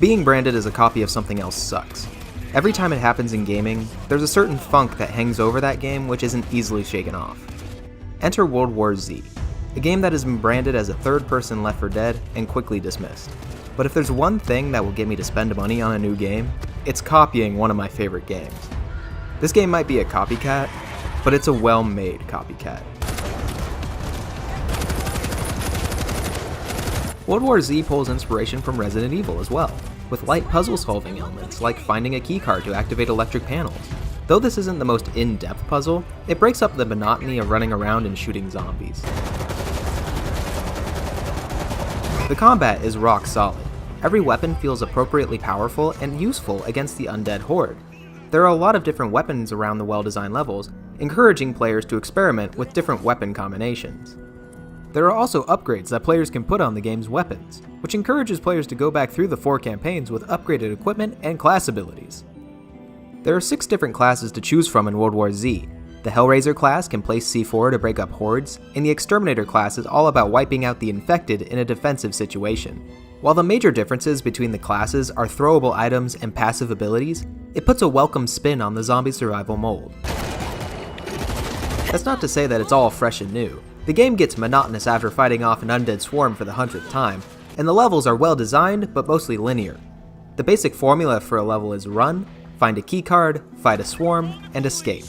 Being branded as a copy of something else sucks. Every time it happens in gaming, there's a certain funk that hangs over that game which isn't easily shaken off. Enter World War Z, a game that has been branded as a third-person Left 4 Dead and quickly dismissed. But if there's one thing that will get me to spend money on a new game, it's copying one of my favorite games. This game might be a copycat, but it's a well-made copycat. World War Z pulls inspiration from Resident Evil as well, with light puzzle-solving elements like finding a keycard to activate electric panels. Though this isn't the most in-depth puzzle, it breaks up the monotony of running around and shooting zombies. The combat is rock solid. Every weapon feels appropriately powerful and useful against the undead horde. There are a lot of different weapons around the well-designed levels, encouraging players to experiment with different weapon combinations. There are also upgrades that players can put on the game's weapons, which encourages players to go back through the 4 campaigns with upgraded equipment and class abilities. There are 6 different classes to choose from in World War Z. The Hellraiser class can place C4 to break up hordes, and the Exterminator class is all about wiping out the infected in a defensive situation. While the major differences between the classes are throwable items and passive abilities, it puts a welcome spin on the zombie survival mold. That's not to say that it's all fresh and new. The game gets monotonous after fighting off an undead swarm for the 100th time, and the levels are well designed but mostly linear. The basic formula for a level is run, find a keycard, fight a swarm, and escape.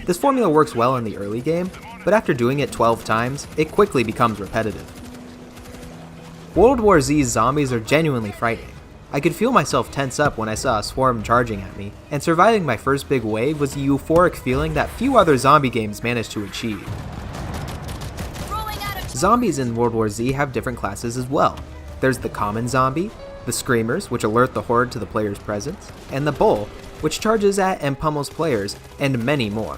This formula works well in the early game, but after doing it 12 times, it quickly becomes repetitive. World War Z's zombies are genuinely frightening. I could feel myself tense up when I saw a swarm charging at me, and surviving my first big wave was a euphoric feeling that few other zombie games managed to achieve. Zombies in World War Z have different classes as well. There's the common zombie, the screamers, which alert the horde to the player's presence, and the bull, which charges at and pummels players, and many more.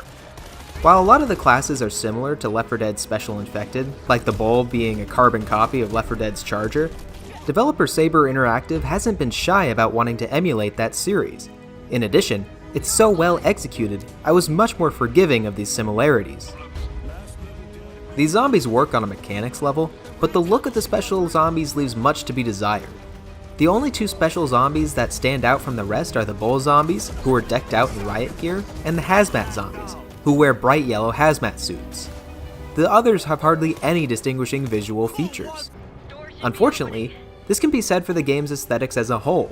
While a lot of the classes are similar to Left 4 Dead's Special Infected, like the bull being a carbon copy of Left 4 Dead's Charger, developer Saber Interactive hasn't been shy about wanting to emulate that series. In addition, it's so well executed, I was much more forgiving of these similarities. These zombies work on a mechanics level, but the look of the special zombies leaves much to be desired. The only 2 special zombies that stand out from the rest are the bull zombies, who are decked out in riot gear, and the hazmat zombies, who wear bright yellow hazmat suits. The others have hardly any distinguishing visual features. Unfortunately, this can be said for the game's aesthetics as a whole.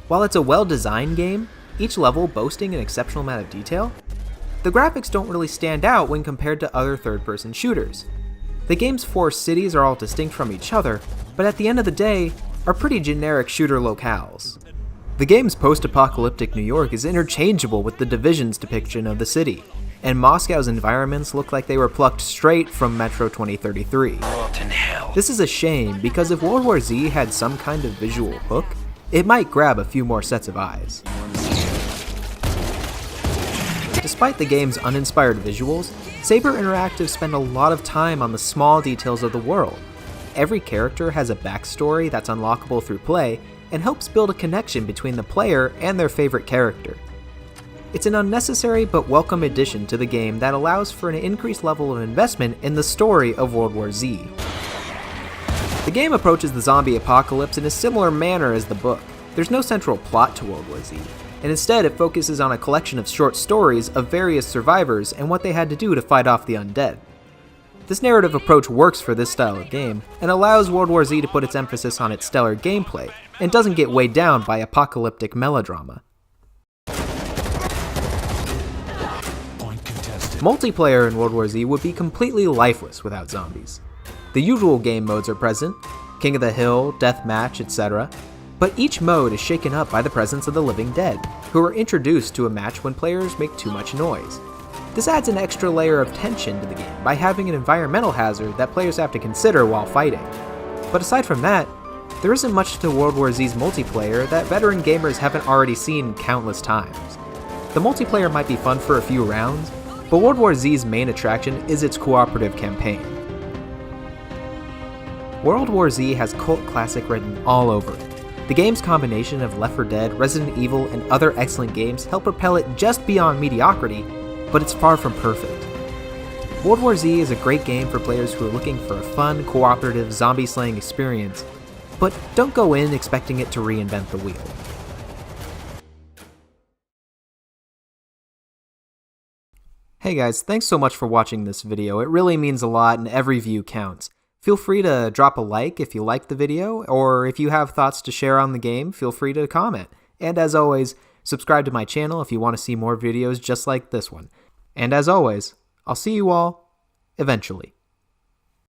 While it's a well-designed game, each level boasting an exceptional amount of detail, the graphics don't really stand out when compared to other third-person shooters. The game's 4 cities are all distinct from each other, but at the end of the day, are pretty generic shooter locales. The game's post-apocalyptic New York is interchangeable with the Division's depiction of the city, and Moscow's environments look like they were plucked straight from Metro 2033. This is a shame, because if World War Z had some kind of visual hook, it might grab a few more sets of eyes. Despite the game's uninspired visuals, Saber Interactive spend a lot of time on the small details of the world. Every character has a backstory that's unlockable through play, and helps build a connection between the player and their favorite character. It's an unnecessary but welcome addition to the game that allows for an increased level of investment in the story of World War Z. The game approaches the zombie apocalypse in a similar manner as the book. There's no central plot to World War Z, and instead it focuses on a collection of short stories of various survivors and what they had to do to fight off the undead. This narrative approach works for this style of game, and allows World War Z to put its emphasis on its stellar gameplay, and doesn't get weighed down by apocalyptic melodrama. Multiplayer in World War Z would be completely lifeless without zombies. The usual game modes are present, King of the Hill, Deathmatch, etc., but each mode is shaken up by the presence of the living dead, who are introduced to a match when players make too much noise. This adds an extra layer of tension to the game by having an environmental hazard that players have to consider while fighting. But aside from that, there isn't much to World War Z's multiplayer that veteran gamers haven't already seen countless times. The multiplayer might be fun for a few rounds, but World War Z's main attraction is its cooperative campaign. World War Z has cult classic written all over it. The game's combination of Left 4 Dead, Resident Evil, and other excellent games help propel it just beyond mediocrity, but it's far from perfect. World War Z is a great game for players who are looking for a fun, cooperative, zombie-slaying experience, but don't go in expecting it to reinvent the wheel. Hey guys, thanks so much for watching this video. It really means a lot and every view counts. Feel free to drop a like if you liked the video, or if you have thoughts to share on the game, feel free to comment. And as always, subscribe to my channel if you want to see more videos just like this one. And as always, I'll see you all eventually.